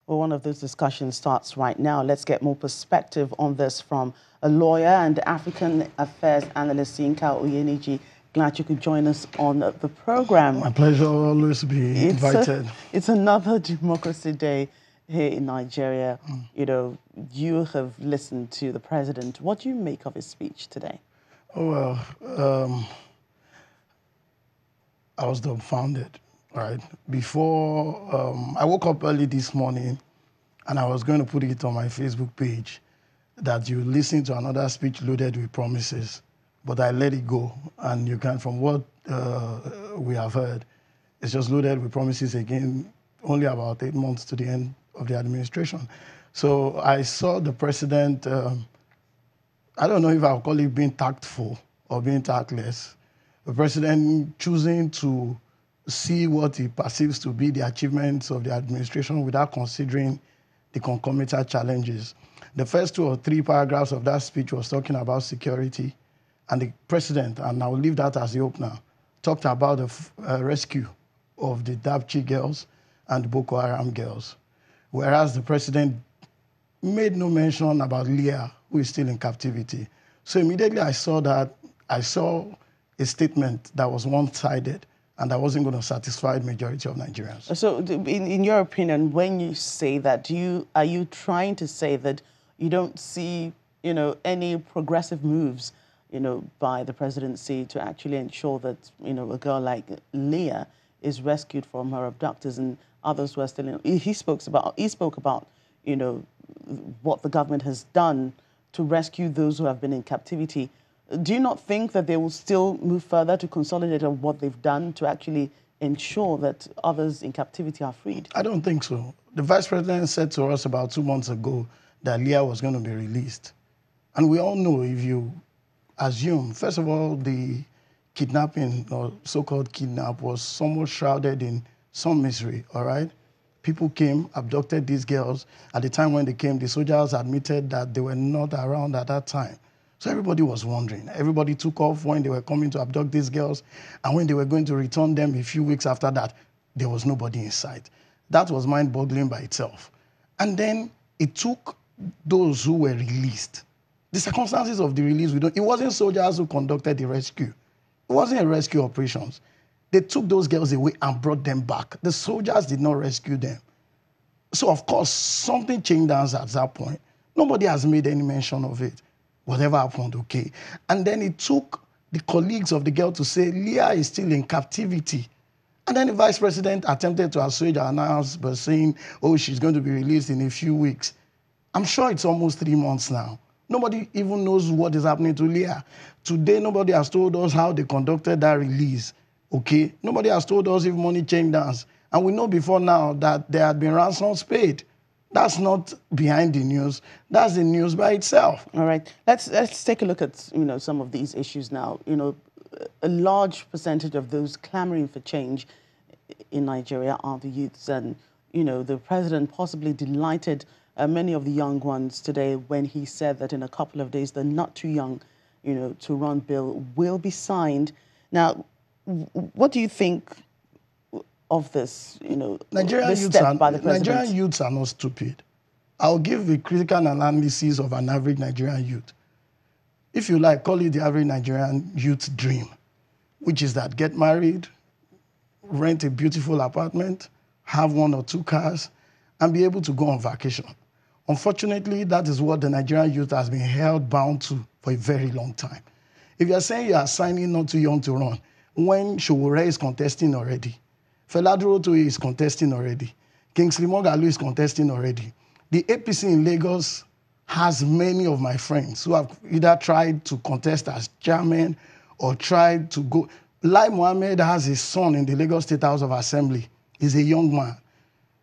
Well, one of those discussions starts right now. Let's get more perspective on this from a lawyer and African affairs analyst, Yinka Oyeniji. Glad you could join us on the program. My pleasure, always be invited. It's another Democracy Day here in Nigeria. You know, you have listened to the president. What do you make of his speech today? Oh, well, I was dumbfounded, right? Before, I woke up early this morning and I was going to put it on my Facebook page that you listen to another speech loaded with promises, but I let it go. And you can, from what we have heard, it's just loaded with promises again, only about 8 months to the end of the administration. So I saw the president, I don't know if I'll call it being tactful or being tactless. The president choosing to see what he perceives to be the achievements of the administration without considering the concomitant challenges. The first 2 or 3 paragraphs of that speech was talking about security, and the president, and I'll leave that as the opener, talked about the rescue of the Dapchi girls and the Boko Haram girls, whereas the president made no mention about Leah, who is still in captivity. So immediately I saw that, I saw a statement that was one-sided and that wasn't going to satisfy the majority of Nigerians. So in your opinion, when you say that, are you trying to say that you don't see, any progressive moves, by the presidency to actually ensure that, a girl like Leah is rescued from her abductors and others were still in? He spoke about, what the government has done to rescue those who have been in captivity. Do you not think that they will still move further to consolidate on what they've done to actually ensure that others in captivity are freed? I don't think so. The vice president said to us about 2 months ago that Leah was going to be released. And we all know, if you assume, first of all, the kidnapping or so-called kidnap was somewhat shrouded in some misery, all right? People came, abducted these girls. At the time when they came, the soldiers admitted that they were not around at that time. So everybody was wondering. Everybody took off when they were coming to abduct these girls, and when they were going to return them a few weeks after that, there was nobody in sight. That was mind-boggling by itself. And then it took those who were released. The circumstances of the release, it wasn't soldiers who conducted the rescue. It wasn't a rescue operations. They took those girls away and brought them back. The soldiers did not rescue them. So, of course, something changed hands at that point. Nobody has made any mention of it. Whatever happened, okay. And then it took the colleagues of the girl to say, Leah is still in captivity. And then the vice president attempted to assuage her announcement by saying, oh, she's going to be released in a few weeks. I'm sure it's almost 3 months now. Nobody even knows what is happening to Leah. Today, nobody has told us how they conducted that release, okay? Nobody has told us if money changed hands. And we know before now that there had been ransoms paid. That's not behind the news. That's the news by itself. All right. Let's take a look at, some of these issues now. A large percentage of those clamoring for change in Nigeria are the youths. And, the president possibly delighted many of the young ones today when he said that in a couple of days, the Not Too Young, to Run bill will be signed. Now, what do you think of this, Nigerian youths are not stupid. I'll give a critical analysis of an average Nigerian youth. If you like, call it the average Nigerian youth dream, which is that get married, rent a beautiful apartment, have 1 or 2 cars, and be able to go on vacation. Unfortunately, that is what the Nigerian youth has been held bound to for a very long time. If you're saying you are signing Not Too Young to Run, when Showore is contesting already, Feladuro Toye is contesting already, Kingsley Moghalu is contesting already, the APC in Lagos has many of my friends who have either tried to contest as chairman or tried to go. Lai Mohammed has his son in the Lagos State House of Assembly. He's a young man.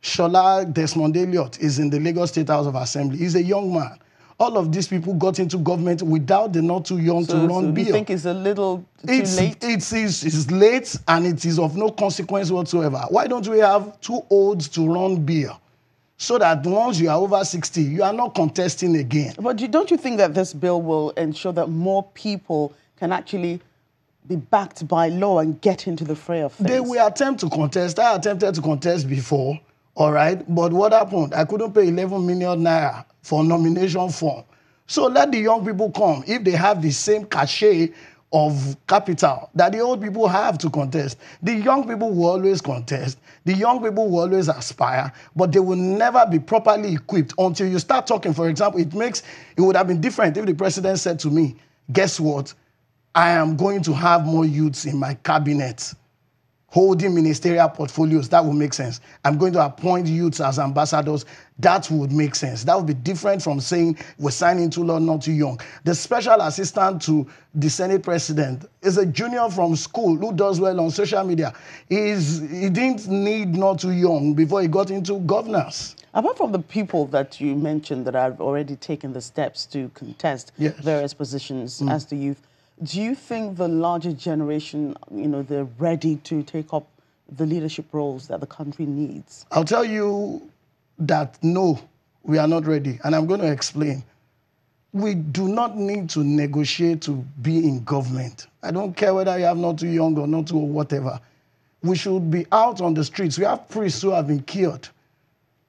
Shola Desmond Elliott is in the Lagos State House of Assembly. He's a young man. All of these people got into government without the Not Too Young to Run bill. You think it's a little too late? It's late and it is of no consequence whatsoever. Why don't we have too old to run bill? So that once you are over 60, you are not contesting again. But don't you think that this bill will ensure that more people can actually be backed by law and get into the fray of things? They will attempt to contest. I attempted to contest before. All right, but what happened? I couldn't pay 11 million naira for nomination form. So let the young people come if they have the same cachet of capital that the old people have to contest. The young people will always contest. The young people will always aspire, but they will never be properly equipped until you start talking. For example, it would have been different if the president said to me, guess what? I am going to have more youths in my cabinet holding ministerial portfolios. That would make sense. I'm going to appoint youths as ambassadors. That would make sense. That would be different from saying we're signing too long, not too young. The special assistant to the Senate president is a junior from school who does well on social media. He didn't need not too young before he got into governance. Apart from the people that you mentioned that have already taken the steps to contest various positions as the youth, do you think the larger generation, they're ready to take up the leadership roles that the country needs? I'll tell you that no, we are not ready. And I'm going to explain. We do not need to negotiate to be in government. I don't care whether you have not too young or not too old, whatever. We should be out on the streets. We have priests who have been killed.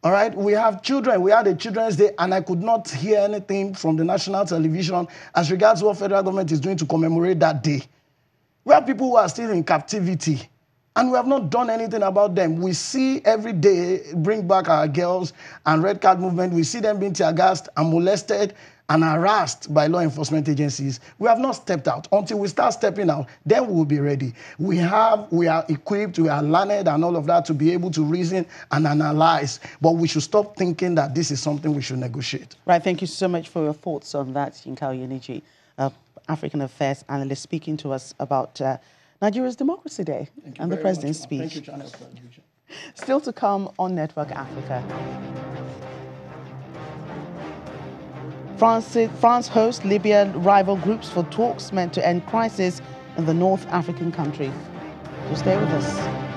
All right, we have children. We had a Children's Day, and I could not hear anything from the national television as regards what federal government is doing to commemorate that day. We have people who are still in captivity, and we have not done anything about them. We see every day bring back our girls and red card movement. We see them being tear gassed and molested and harassed by law enforcement agencies. We have not stepped out. Until we start stepping out, then we will be ready. We are equipped, we are learned and all of that to be able to reason and analyze. But we should stop thinking that this is something we should negotiate. Right, thank you so much for your thoughts on that, Yinka Oyeniyi, African Affairs Analyst, speaking to us about Nigeria's Democracy Day and the President's speech. Thank you, Channel, for the invitation. Still to come on Network Africa. France hosts Libya rival groups for talks meant to end crisis in the North African country. So stay with us.